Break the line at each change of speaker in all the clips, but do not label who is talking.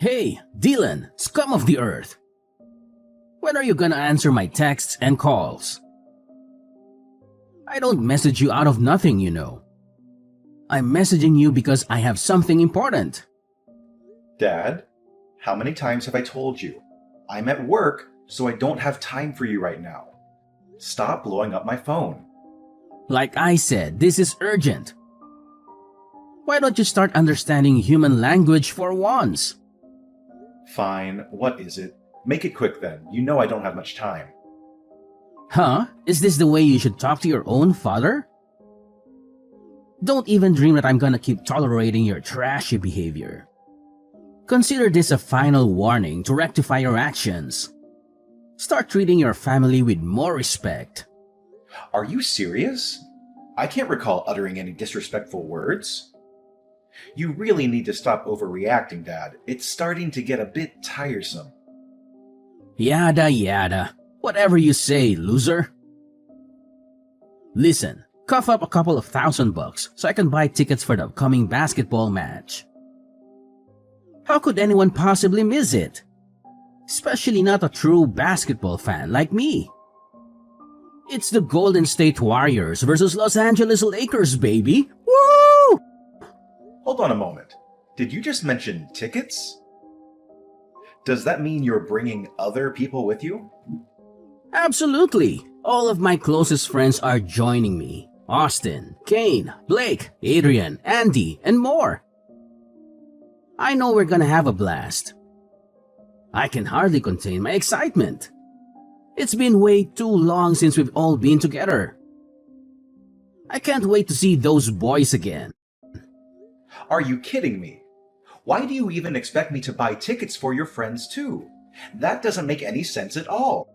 Hey, Dylan, scum of the earth. When are you gonna answer my texts and calls? I don't message you out of nothing, you know. I'm messaging you because I have something important.
Dad, how many times have I told you? I'm at work, so I don't have time for you right now. Stop blowing up my phone.
Like I said, this is urgent. Why don't you start understanding human language for once?
Fine, what is it? Make it quick then. You know I don't have much time.
Huh? Is this the way you should talk to your own father? Don't even dream that I'm gonna keep tolerating your trashy behavior. Consider this a final warning to rectify your actions. Start treating your family with more respect.
Are you serious? I can't recall uttering any disrespectful words. You really need to stop overreacting, Dad. It's starting to get a bit tiresome.
Yada yada. Whatever you say, loser. Listen, cough up a couple of $1,000 so I can buy tickets for the upcoming basketball match. How could anyone possibly miss it? Especially not a true basketball fan like me. It's the Golden State Warriors versus Los Angeles Lakers, baby! Woo!
Hold on a moment. Did you just mention tickets? Does that mean you're bringing other people with you?
Absolutely. All of my closest friends are joining me. Austin, Kane, Blake, Adrian, Andy, and more. I know we're gonna have a blast. I can hardly contain my excitement. It's been way too long since we've all been together. I can't wait to see those boys again.
Are you kidding me? Why do you even expect me to buy tickets for your friends too? That doesn't make any sense at all.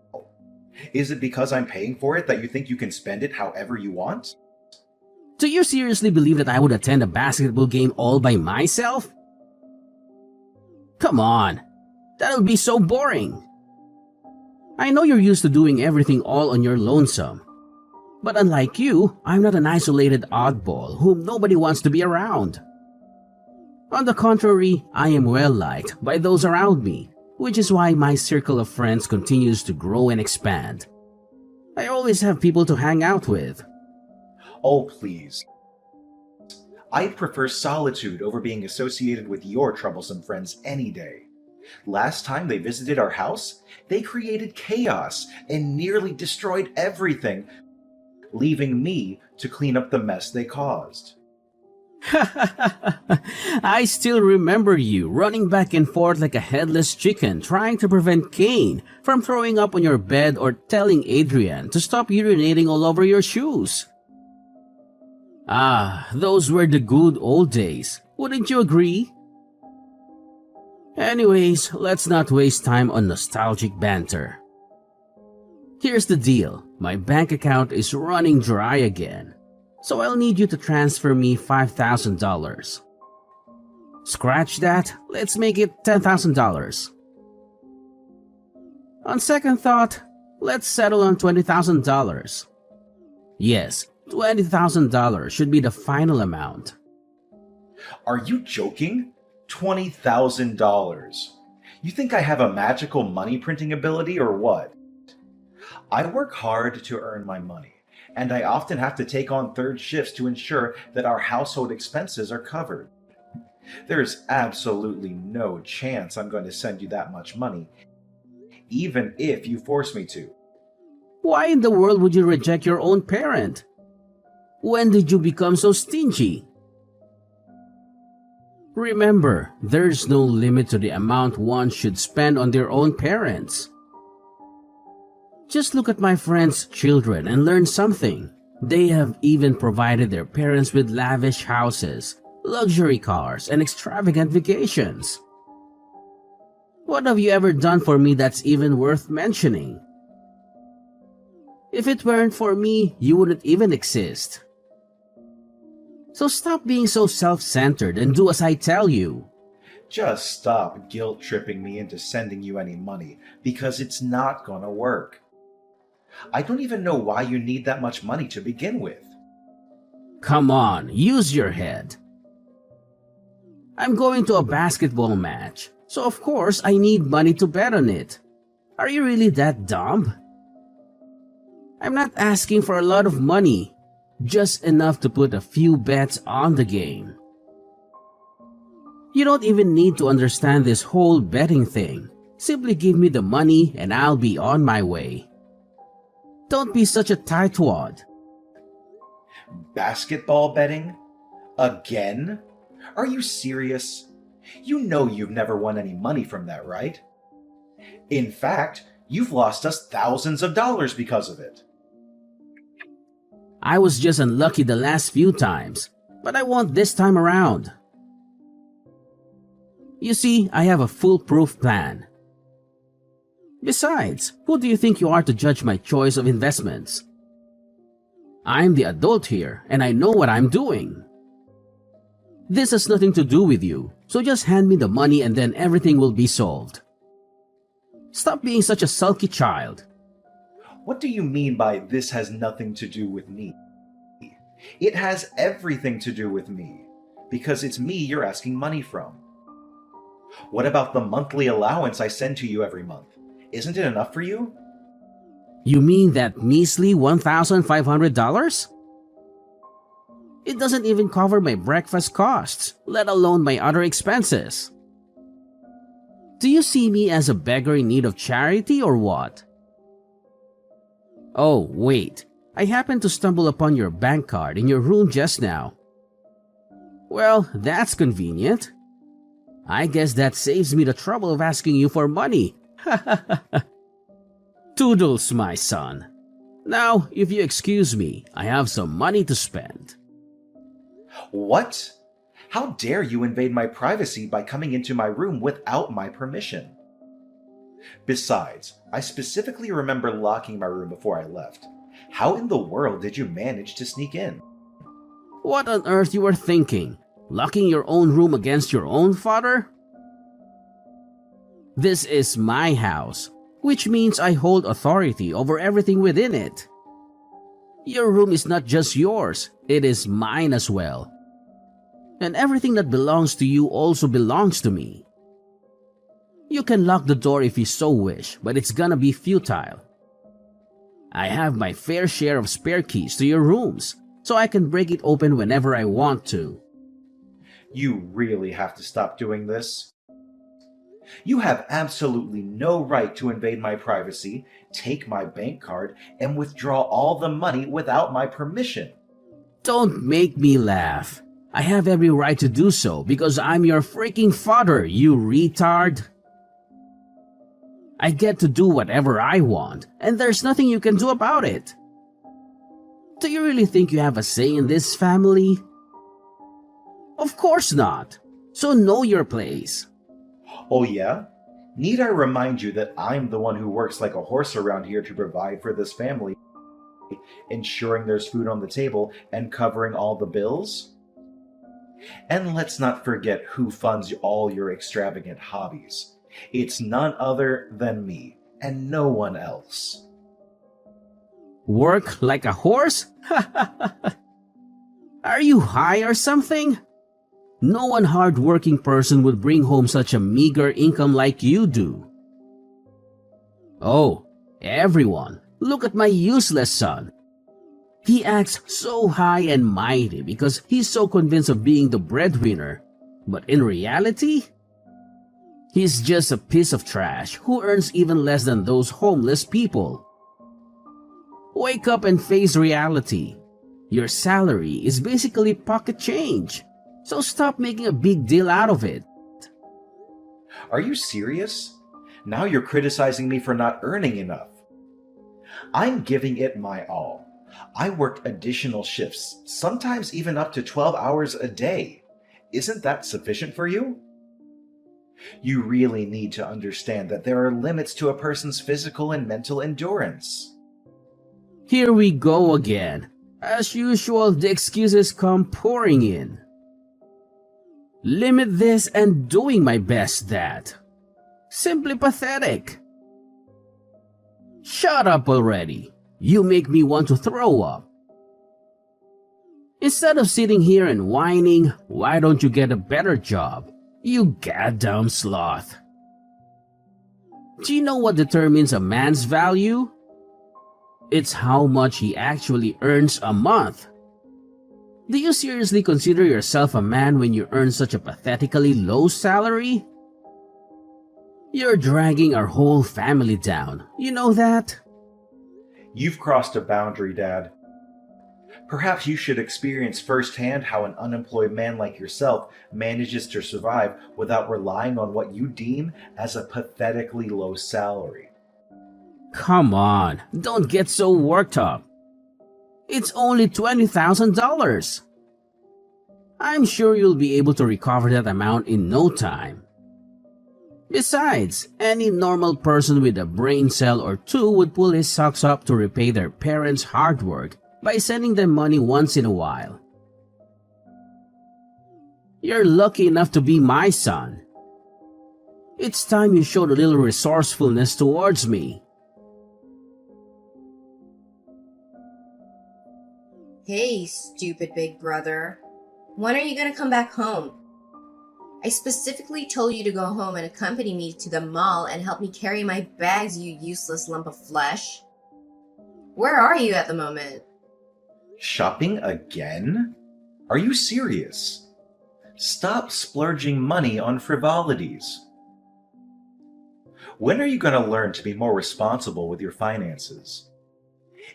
Is it because I'm paying for it that you think you can spend it however you want?
Do you seriously believe that I would attend a basketball game all by myself? Come on, that'll be so boring. I know you're used to doing everything all on your lonesome. But unlike you, I'm not an isolated oddball whom nobody wants to be around. On the contrary, I am well liked by those around me, which is why my circle of friends continues to grow and expand. I always have people to hang out with.
Oh, please. I'd prefer solitude over being associated with your troublesome friends any day. Last time they visited our house, they created chaos and nearly destroyed everything, leaving me to clean up the mess they caused.
I still remember you running back and forth like a headless chicken trying to prevent Kane from throwing up on your bed or telling Adrian to stop urinating all over your shoes. Ah, those were the good old days, wouldn't you agree? Anyways, let's not waste time on nostalgic banter. Here's the deal, my bank account is running dry again. So I'll need you to transfer me $5,000. Scratch that, let's make it $10,000. On second thought, let's settle on $20,000. Yes, $20,000 should be the final amount.
Are you joking? $20,000. You think I have a magical money printing ability or what? I work hard to earn my money, and I often have to take on third shifts to ensure that our household expenses are covered. There's absolutely no chance I'm going to send you that much money, even if you force me to.
Why in the world would you reject your own parent? When did you become so stingy? Remember, there's no limit to the amount one should spend on their own parents. Just look at my friends' children and learn something. They have even provided their parents with lavish houses, luxury cars, and extravagant vacations. What have you ever done for me that's even worth mentioning? If it weren't for me, you wouldn't even exist. So stop being so self-centered and do as I tell you.
Just stop guilt-tripping me into sending you any money, because it's not gonna work. I don't even know why you need that much money to begin with.
Come on, use your head. I'm going to a basketball match, So of course I need money to bet on it. Are you really that dumb? I'm not asking for a lot of money, just enough to put a few bets on the game. You don't even need to understand this whole betting thing. Simply give me the money and I'll be on my way. Don't be such a tightwad.
Basketball betting? Again? Are you serious? You know you've never won any money from that, right? In fact, you've lost us thousands of dollars because of it.
I was just unlucky the last few times, but I won't this time around. You see, I have a foolproof plan. Besides, who do you think you are to judge my choice of investments? I'm the adult here, and I know what I'm doing. This has nothing to do with you, so just hand me the money and then everything will be solved. Stop being such a sulky child.
What do you mean by this has nothing to do with me? It has everything to do with me, because it's me you're asking money from. What about the monthly allowance I send to you every month? Isn't it enough for you?
You mean that measly $1,500? It doesn't even cover my breakfast costs, let alone my other expenses. Do you see me as a beggar in need of charity or what? Oh, wait. I happened to stumble upon your bank card in your room just now. Well, that's convenient. I guess that saves me the trouble of asking you for money. Toodles, my son. Now, if you excuse me, I have some money to spend.
What? How dare you invade my privacy by coming into my room without my permission? Besides, I specifically remember locking my room before I left. How in the world did you manage to sneak in?
What on earth you were thinking? Locking your own room against your own father? This is my house, which means I hold authority over everything within it. Your room is not just yours, it is mine as well. And everything that belongs to you also belongs to me. You can lock the door if you so wish, but it's gonna be futile. I have my fair share of spare keys to your rooms, so I can break it open whenever I want to.
You really have to stop doing this. You have absolutely no right to invade my privacy, take my bank card, and withdraw all the money without my permission.
Don't make me laugh. I have every right to do so because I'm your freaking father, you retard. I get to do whatever I want, and there's nothing you can do about it. Do you really think you have a say in this family? Of course not. So know your place.
Oh yeah? Need I remind you that I'm the one who works like a horse around here to provide for this family, ensuring there's food on the table and covering all the bills? And let's not forget who funds all your extravagant hobbies. It's none other than me, and no one else.
Work like a horse? Are you high or something? No one hard-working person would bring home such a meager income like you do. Oh, everyone, look at my useless son. He acts so high and mighty because he's so convinced of being the breadwinner. But in reality, he's just a piece of trash who earns even less than those homeless people. Wake up and face reality. Your salary is basically pocket change. So stop making a big deal out of it.
Are you serious? Now you're criticizing me for not earning enough. I'm giving it my all. I worked additional shifts, sometimes even up to 12 hours a day. Isn't that sufficient for you? You really need to understand that there are limits to a person's physical and mental endurance.
Here we go again. As usual, the excuses come pouring in. Limit this and doing my best that. Simply pathetic. Shut up already. You make me want to throw up. Instead of sitting here and whining, why don't you get a better job? You goddamn sloth. Do you know what determines a man's value? It's how much he actually earns a month. Do you seriously consider yourself a man when you earn such a pathetically low salary? You're dragging our whole family down. You know that?
You've crossed a boundary, Dad. Perhaps you should experience firsthand how an unemployed man like yourself manages to survive without relying on what you deem as a pathetically low salary.
Come on, don't get so worked up. It's only $20,000. I'm sure you'll be able to recover that amount in no time. Besides, any normal person with a brain cell or two would pull his socks up to repay their parents' hard work by sending them money once in a while. You're lucky enough to be my son. It's time you showed a little resourcefulness towards me.
Hey, stupid big brother. When are you gonna come back home? I specifically told you to go home and accompany me to the mall and help me carry my bags, you useless lump of flesh. Where are you at the moment?
Shopping again? Are you serious? Stop splurging money on frivolities. When are you going to learn to be more responsible with your finances?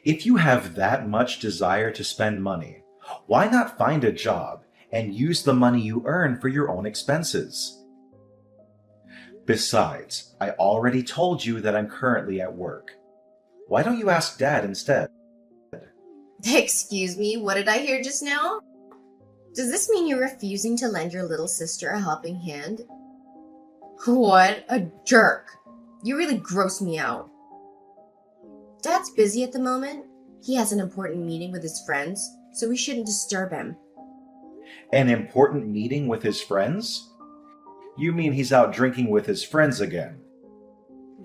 If you have that much desire to spend money, why not find a job and use the money you earn for your own expenses? Besides, I already told you that I'm currently at work. Why don't you ask Dad instead?
Excuse me, what did I hear just now? Does this mean you're refusing to lend your little sister a helping hand? What a jerk. You really gross me out. Dad's busy at the moment. He has an important meeting with his friends, so we shouldn't disturb him.
An important meeting with his friends? You mean he's out drinking with his friends again?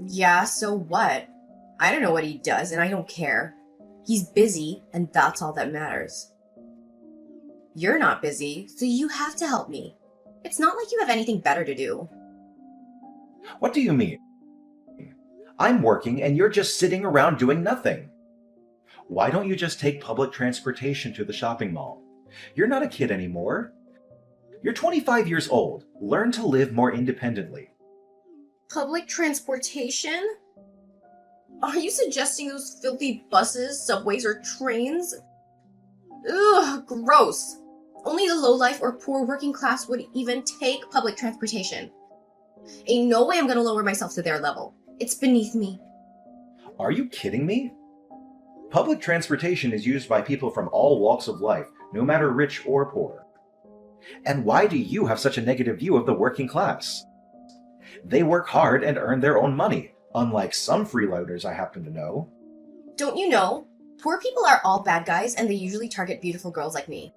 Yeah, so what? I don't know what he does, and I don't care. He's busy, and that's all that matters. You're not busy, so you have to help me. It's not like you have anything better to do.
What do you mean? I'm working and you're just sitting around doing nothing. Why don't you just take public transportation to the shopping mall? You're not a kid anymore. You're 25 years old. Learn to live more independently.
Public transportation? Are you suggesting those filthy buses, subways, or trains? Ugh, gross. Only the lowlife or poor working class would even take public transportation. Ain't no way I'm gonna lower myself to their level. It's beneath me.
Are you kidding me? Public transportation is used by people from all walks of life, no matter rich or poor. And why do you have such a negative view of the working class? They work hard and earn their own money, unlike some freeloaders I happen to know.
Don't you know? Poor people are all bad guys and they usually target beautiful girls like me.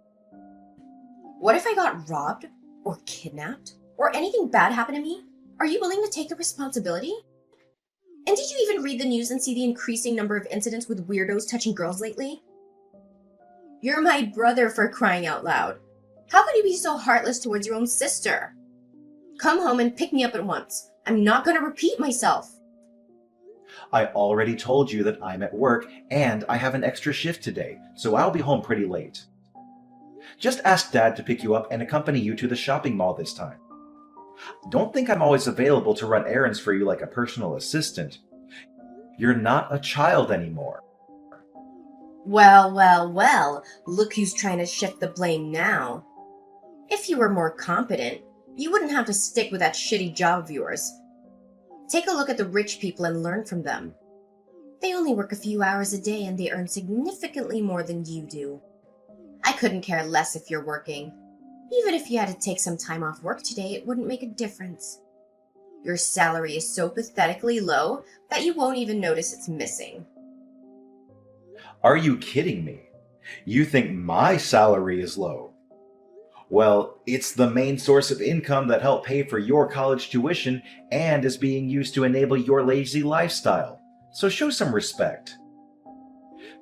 What if I got robbed? Or kidnapped? Or anything bad happened to me? Are you willing to take the responsibility? And did you even read the news and see the increasing number of incidents with weirdos touching girls lately? You're my brother, for crying out loud. How could you be so heartless towards your own sister? Come home and pick me up at once. I'm not going to repeat myself.
I already told you that I'm at work and I have an extra shift today, so I'll be home pretty late. Just ask Dad to pick you up and accompany you to the shopping mall this time. Don't think I'm always available to run errands for you like a personal assistant. You're not a child anymore.
Well, look who's trying to shift the blame now. If you were more competent, you wouldn't have to stick with that shitty job of yours. Take a look at the rich people and learn from them. They only work a few hours a day and they earn significantly more than you do. I couldn't care less if you're working. Even if you had to take some time off work today, it wouldn't make a difference. Your salary is so pathetically low that you won't even notice it's missing.
Are you kidding me? You think my salary is low? Well, it's the main source of income that helped pay for your college tuition and is being used to enable your lazy lifestyle. So show some respect.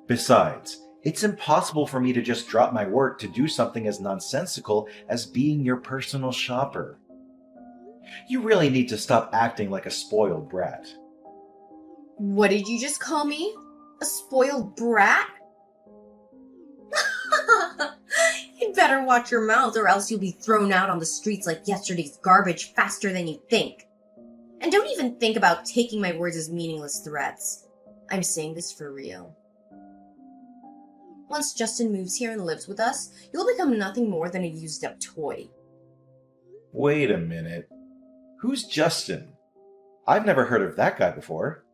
Besides, it's impossible for me to just drop my work to do something as nonsensical as being your personal shopper. You really need to stop acting like a spoiled brat.
What did you just call me? A spoiled brat? You'd better watch your mouth or else you'll be thrown out on the streets like yesterday's garbage faster than you think. And don't even think about taking my words as meaningless threats. I'm saying this for real. Once Justin moves here and lives with us, you'll become nothing more than a used-up toy.
Wait a minute. Who's Justin? I've never heard of that guy before.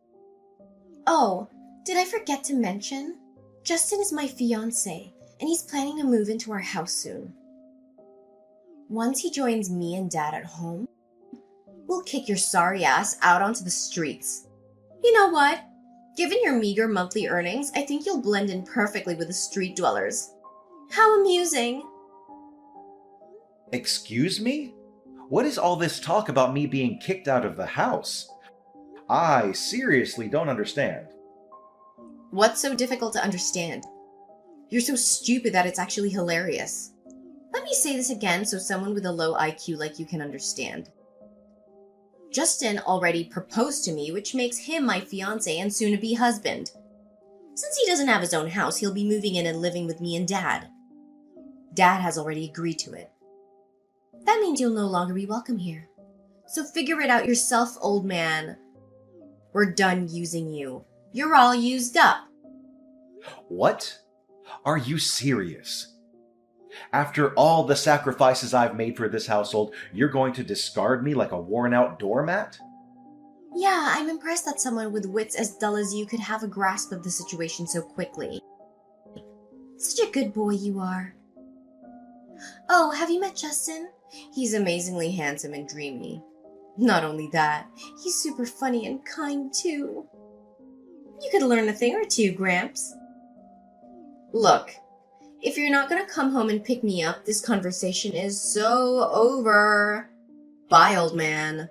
Oh, did I forget to mention? Justin is my fiancé, and he's planning to move into our house soon. Once he joins me and Dad at home, we'll kick your sorry ass out onto the streets. You know what? Given your meager monthly earnings, I think you'll blend in perfectly with the street dwellers. How amusing!
Excuse me? What is all this talk about me being kicked out of the house? I seriously don't understand.
What's so difficult to understand? You're so stupid that it's actually hilarious. Let me say this again so someone with a low IQ like you can understand. Justin already proposed to me, which makes him my fiancé and soon-to-be husband. Since he doesn't have his own house, he'll be moving in and living with me and Dad. Dad has already agreed to it. That means you'll no longer be welcome here. So figure it out yourself, old man. We're done using you. You're all used up.
What? Are you serious? After all the sacrifices I've made for this household, you're going to discard me like a worn-out doormat?
Yeah, I'm impressed that someone with wits as dull as you could have a grasp of the situation so quickly. Such a good boy you are. Oh, have you met Justin? He's amazingly handsome and dreamy. Not only that, he's super funny and kind too. You could learn a thing or two, Gramps. Look, if you're not gonna come home and pick me up, this conversation is so over. Bye, old man.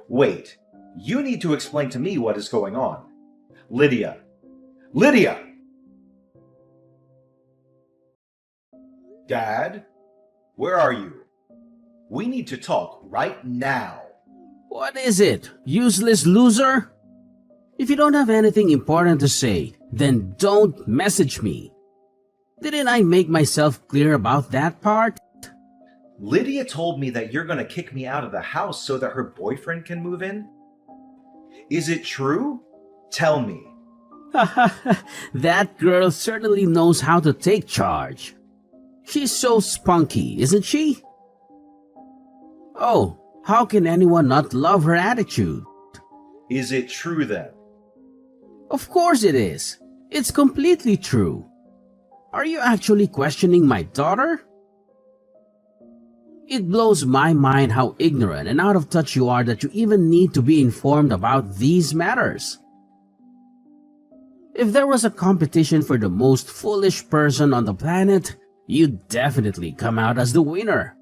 Wait, you need to explain to me what is going on. Lydia! Lydia! Dad? Where are you? We need to talk right now.
What is it, useless loser? If you don't have anything important to say, then don't message me. Didn't I make myself clear about that part?
Lydia told me that you're going to kick me out of the house so that her boyfriend can move in. Is it true? Tell me.
That girl certainly knows how to take charge. She's so spunky, isn't she? Oh, how can anyone not love her attitude?
Is it true then?
Of course it is. It's completely true. Are you actually questioning my daughter? It blows my mind how ignorant and out of touch you are that you even need to be informed about these matters. If there was a competition for the most foolish person on the planet, you'd definitely come out as the winner.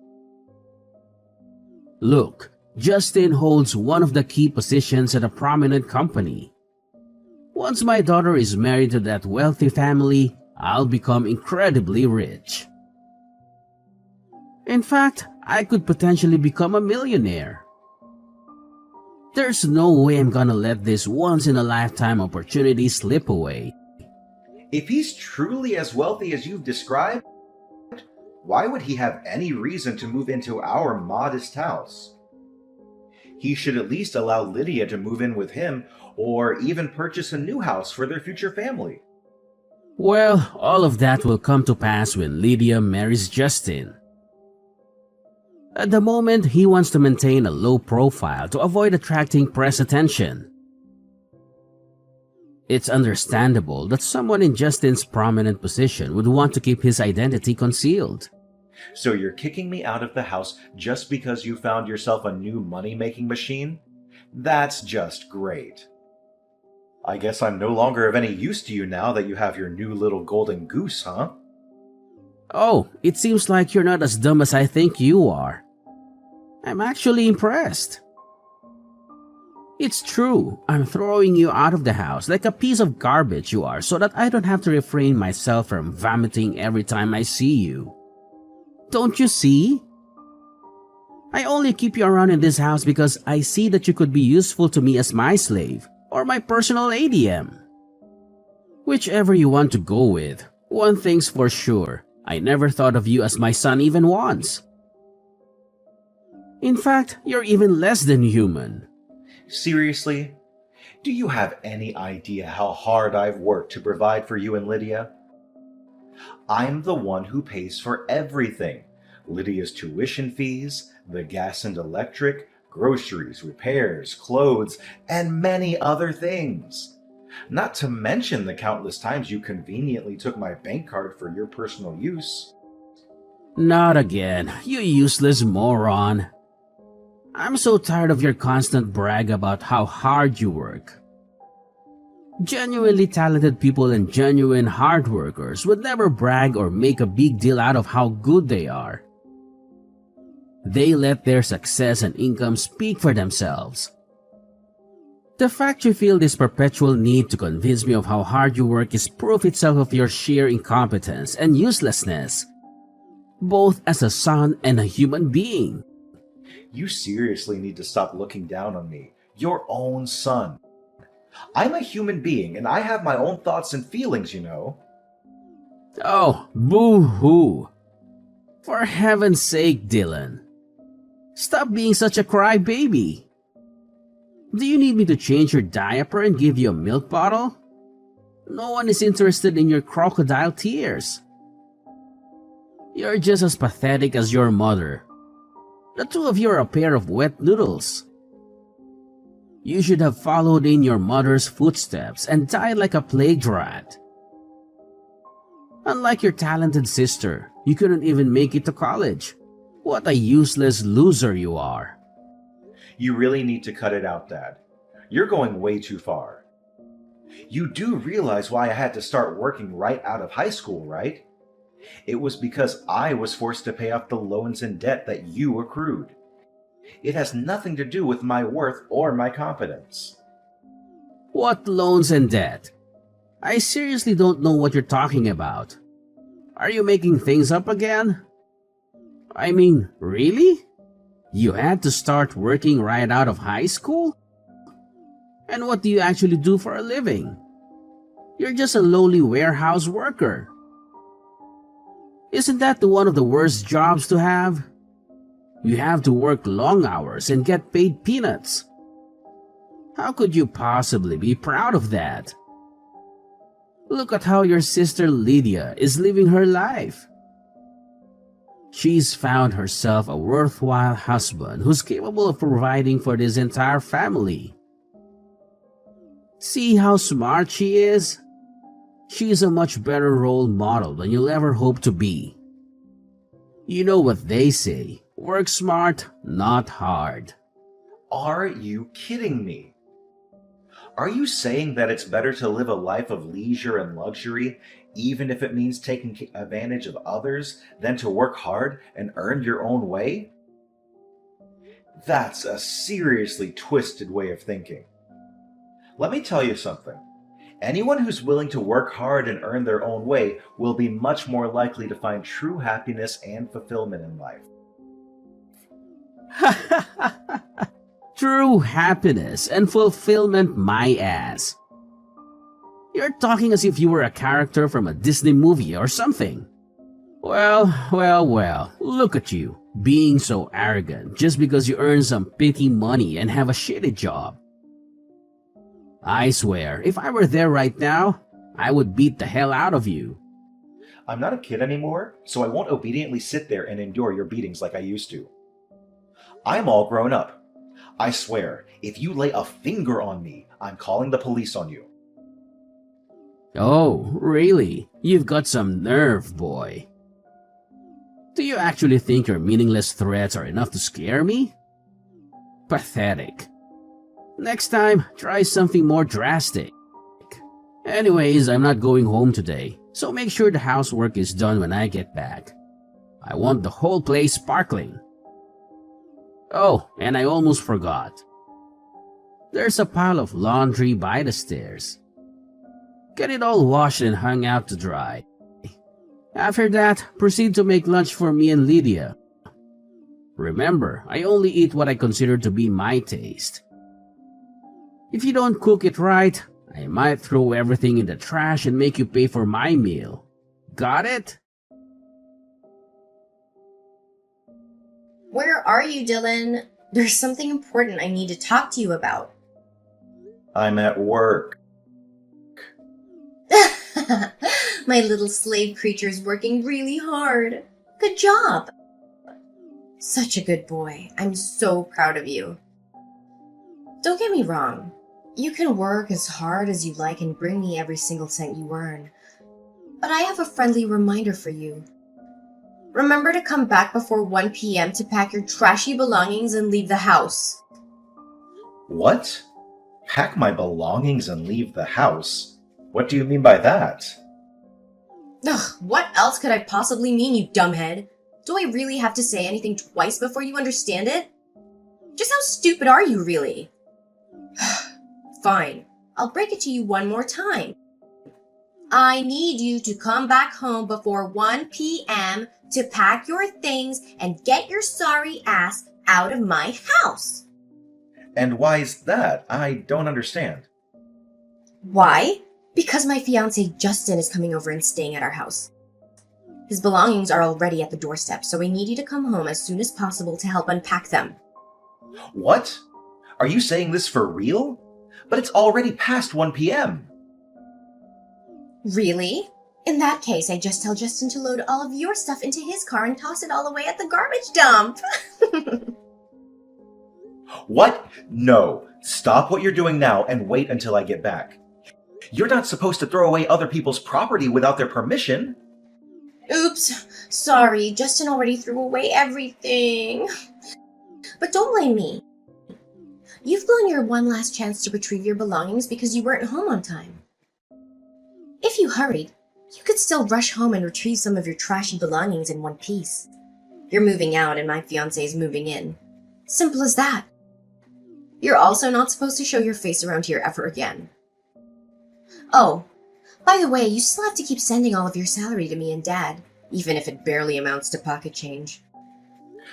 Look, Justin holds one of the key positions at a prominent company. Once my daughter is married to that wealthy family, I'll become incredibly rich. In fact, I could potentially become a millionaire. There's no way I'm gonna let this once-in-a-lifetime opportunity slip away.
If he's truly as wealthy as you've described, why would he have any reason to move into our modest house? He should at least allow Lydia to move in with him or even purchase a new house for their future family.
Well, all of that will come to pass when Lydia marries Justin. At the moment, he wants to maintain a low profile to avoid attracting press attention. It's understandable that someone in Justin's prominent position would want to keep his identity concealed.
So you're kicking me out of the house just because you found yourself a new money-making machine? That's just great. I guess I'm no longer of any use to you now that you have your new little golden goose, huh?
Oh, it seems like you're not as dumb as I think you are. I'm actually impressed. It's true, I'm throwing you out of the house like a piece of garbage you are so that I don't have to refrain myself from vomiting every time I see you. Don't you see? I only keep you around in this house because I see that you could be useful to me as my slave or my personal ADM. Whichever you want to go with, one thing's for sure, I never thought of you as my son even once. In fact, you're even less than human.
Seriously? Do you have any idea how hard I've worked to provide for you and Lydia? I'm the one who pays for everything. Lydia's tuition fees, the gas and electric, groceries, repairs, clothes, and many other things. Not to mention the countless times you conveniently took my bank card for your personal use.
Not again, you useless moron. I'm so tired of your constant brag about how hard you work. Genuinely talented people and genuine hard workers would never brag or make a big deal out of how good they are. They let their success and income speak for themselves. The fact you feel this perpetual need to convince me of how hard you work is proof itself of your sheer incompetence and uselessness, both as a son and a human being.
You seriously need to stop looking down on me, your own son. I'm a human being and I have my own thoughts and feelings, you know.
Oh, boo-hoo. For heaven's sake, Dylan. Stop being such a crybaby. Do you need me to change your diaper and give you a milk bottle? No one is interested in your crocodile tears. You're just as pathetic as your mother. The two of you are a pair of wet noodles. You should have followed in your mother's footsteps and died like a plague rat. Unlike your talented sister, you couldn't even make it to college. What a useless loser you are.
You really need to cut it out, Dad. You're going way too far. You do realize why I had to start working right out of high school, right? It was because I was forced to pay off the loans and debt that you accrued. It has nothing to do with my worth or my competence.
What loans and debt? I seriously don't know what you're talking about. Are you making things up again? I mean, really? You had to start working right out of high school? And what do you actually do for a living? You're just a lowly warehouse worker. Isn't that one of the worst jobs to have? You have to work long hours and get paid peanuts. How could you possibly be proud of that? Look at how your sister Lydia is living her life. She's found herself a worthwhile husband who's capable of providing for this entire family. See how smart she is? She's a much better role model than you'll ever hope to be. You know what they say, work smart, not hard.
Are you kidding me? Are you saying that it's better to live a life of leisure and luxury, even if it means taking advantage of others, than to work hard and earn your own way? That's a seriously twisted way of thinking. Let me tell you something. Anyone who's willing to work hard and earn their own way will be much more likely to find true happiness and fulfillment in life.
True happiness and fulfillment, my ass. You're talking as if you were a character from a Disney movie or something. Well, look at you, being so arrogant just because you earn some petty money and have a shitty job. I swear, if I were there right now, I would beat the hell out of you.
I'm not a kid anymore, so I won't obediently sit there and endure your beatings like I used to. I'm all grown up. I swear, if you lay a finger on me, I'm calling the police on you.
Oh, really? You've got some nerve, boy. Do you actually think your meaningless threats are enough to scare me? Pathetic. Next time, try something more drastic. Anyways, I'm not going home today, so make sure the housework is done when I get back. I want the whole place sparkling. Oh, and I almost forgot. There's a pile of laundry by the stairs. Get it all washed and hung out to dry. After that, proceed to make lunch for me and Lydia. Remember, I only eat what I consider to be my taste. If you don't cook it right, I might throw everything in the trash and make you pay for my meal. Got it?
Where are you, Dylan? There's something important I need to talk to you about.
I'm at work.
My little slave creature's working really hard. Good job. Such a good boy. I'm so proud of you. Don't get me wrong. You can work as hard as you like and bring me every single cent you earn. But I have a friendly reminder for you. Remember to come back before 1 p.m. to pack your trashy belongings and leave the house.
What? Pack my belongings and leave the house? What do you mean by that?
Ugh, what else could I possibly mean, you dumbhead? Do I really have to say anything twice before you understand it? Just how stupid are you, really? Fine, I'll break it to you one more time. I need you to come back home before 1 p.m. to pack your things and get your sorry ass out of my house.
And why's that? I don't understand.
Why? Because my fiancé Justin is coming over and staying at our house. His belongings are already at the doorstep, so I need you to come home as soon as possible to help unpack them.
What? Are you saying this for real? But it's already past 1 p.m.
Really? In that case, I just tell Justin to load all of your stuff into his car and toss it all away at the garbage dump.
What? No. Stop what you're doing now and wait until I get back. You're not supposed to throw away other people's property without their permission.
Oops. Sorry, Justin already threw away everything. But don't blame me. You've blown your one last chance to retrieve your belongings because you weren't home on time. If you hurried, you could still rush home and retrieve some of your trashy belongings in one piece. You're moving out and my fiancé is moving in. Simple as that. You're also not supposed to show your face around here ever again. Oh, by the way, you still have to keep sending all of your salary to me and Dad, even if it barely amounts to pocket change.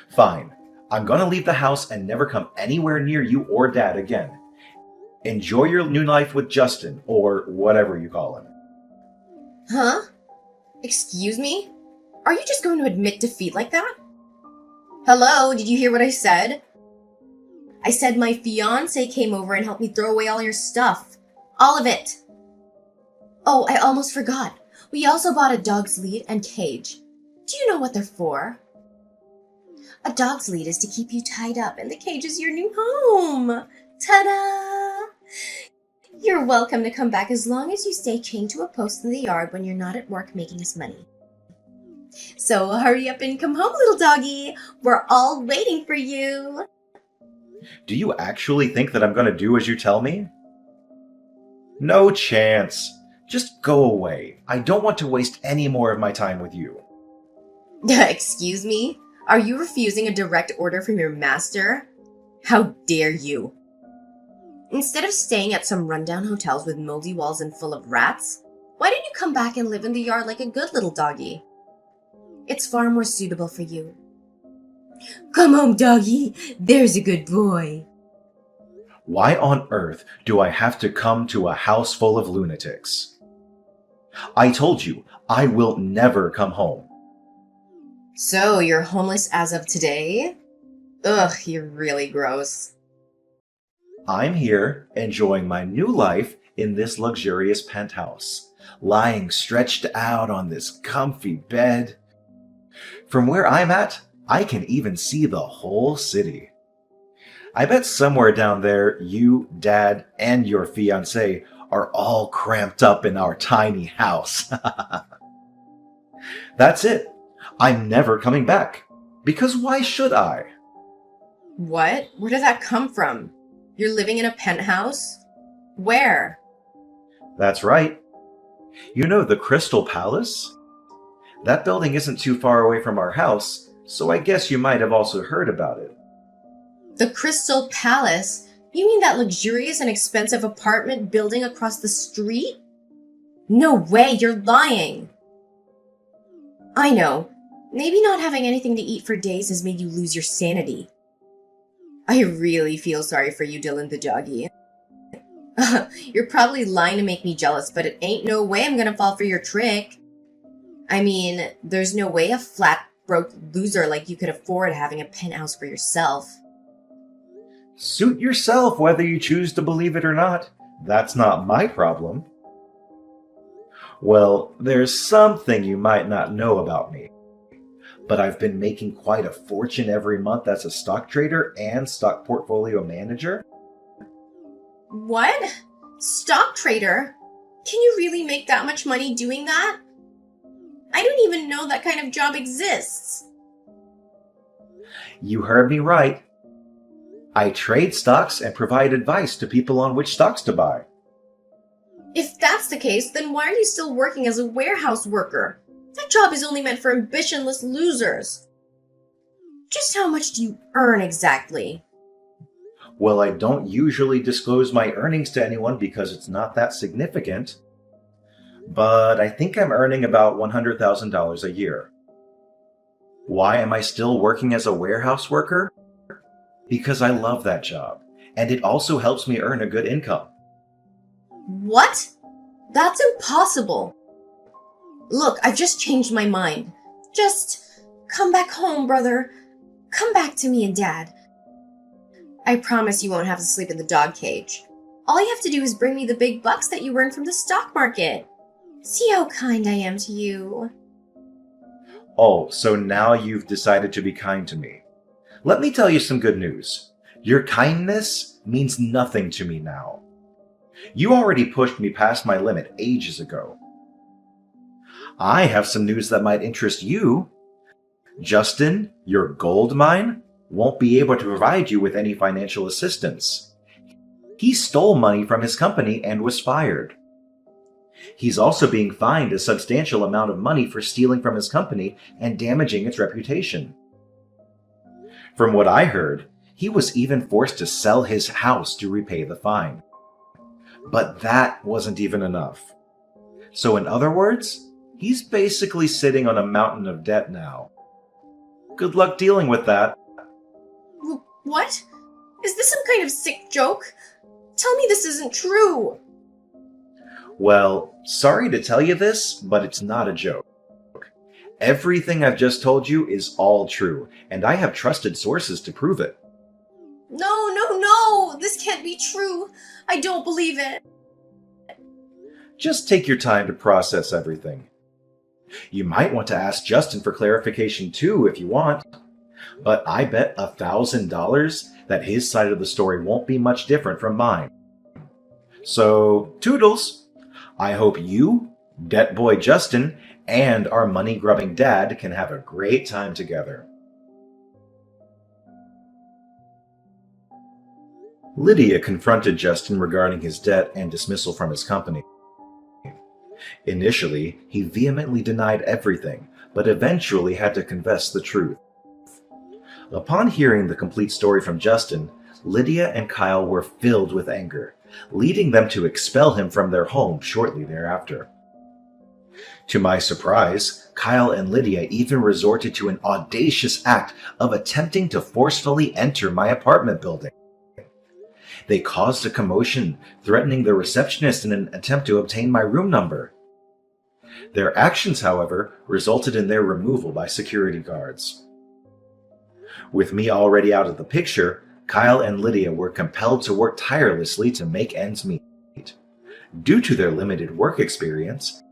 Fine. I'm gonna leave the house and never come anywhere near you or Dad again. Enjoy your new life with Justin, or whatever you call him.
Huh? Excuse me? Are you just going to admit defeat like that? Hello, did you hear what I said? I said my fiancé came over and helped me throw away all your stuff. All of it. Oh, I almost forgot. We also bought a dog's lead and cage. Do you know what they're for? A dog's lead is to keep you tied up, and the cage is your new home. Ta-da! You're welcome to come back as long as you stay chained to a post in the yard when you're not at work making us money. So hurry up and come home, little doggy. We're all waiting for you.
Do you actually think that I'm gonna do as you tell me? No chance. Just go away. I don't want to waste any more of my time with you.
Excuse me? Are you refusing a direct order from your master? How dare you? Instead of staying at some rundown hotels with moldy walls and full of rats, why don't you come back and live in the yard like a good little doggy? It's far more suitable for you. Come home, doggy. There's a good boy.
Why on earth do I have to come to a house full of lunatics? I told you, I will never come home.
So, you're homeless as of today? Ugh, you're really gross.
I'm here, enjoying my new life in this luxurious penthouse, lying stretched out on this comfy bed. From where I'm at, I can even see the whole city. I bet somewhere down there, you, Dad, and your fiancé are all cramped up in our tiny house. That's it. I'm never coming back. Because why should I?
What? Where did that come from? You're living in a penthouse? Where?
That's right. You know the Crystal Palace? That building isn't too far away from our house, so I guess you might have also heard about it.
The Crystal Palace? You mean that luxurious and expensive apartment building across the street? No way, you're lying! I know. Maybe not having anything to eat for days has made you lose your sanity. I really feel sorry for you, Dylan the doggy. You're probably lying to make me jealous, but it ain't no way I'm gonna fall for your trick. I mean, there's no way a flat, broke loser like you could afford having a penthouse for yourself.
Suit yourself whether you choose to believe it or not. That's not my problem. Well, there's something you might not know about me. But I've been making quite a fortune every month as a stock trader and stock portfolio manager.
What? Stock trader? Can you really make that much money doing that? I don't even know that kind of job exists.
You heard me right. I trade stocks and provide advice to people on which stocks to buy.
If that's the case, then why are you still working as a warehouse worker? That job is only meant for ambitionless losers. Just how much do you earn exactly?
Well, I don't usually disclose my earnings to anyone because it's not that significant. But I think I'm earning about $100,000 a year. Why am I still working as a warehouse worker? Because I love that job, and it also helps me earn a good income.
What? That's impossible. Look, I've just changed my mind. Just come back home, brother. Come back to me and Dad. I promise you won't have to sleep in the dog cage. All you have to do is bring me the big bucks that you earned from the stock market. See how kind I am to you.
Oh, so now you've decided to be kind to me. Let me tell you some good news. Your kindness means nothing to me now. You already pushed me past my limit ages ago. I have some news that might interest you. Justin, your gold mine, won't be able to provide you with any financial assistance. He stole money from his company and was fired. He's also being fined a substantial amount of money for stealing from his company and damaging its reputation. From what I heard, he was even forced to sell his house to repay the fine. But that wasn't even enough. So in other words, he's basically sitting on a mountain of debt now. Good luck dealing with that.
What? Is this some kind of sick joke? Tell me this isn't true.
Well, sorry to tell you this, but it's not a joke. Everything I've just told you is all true, and I have trusted sources to prove it.
No! This can't be true. I don't believe it.
Just take your time to process everything. You might want to ask Justin for clarification too if you want, but I bet $1,000 that his side of the story won't be much different from mine. So, toodles! I hope you, Debt Boy Justin, and our money-grubbing dad can have a great time together. Lydia confronted Justin regarding his debt and dismissal from his company. Initially, he vehemently denied everything, but eventually had to confess the truth. Upon hearing the complete story from Justin, Lydia and Kyle were filled with anger, leading them to expel him from their home shortly thereafter. To my surprise, Kyle and Lydia even resorted to an audacious act of attempting to forcefully enter my apartment building. They caused a commotion, threatening the receptionist in an attempt to obtain my room number. Their actions, however, resulted in their removal by security guards. With me already out of the picture, Kyle and Lydia were compelled to work tirelessly to make ends meet. Due to their limited work experience,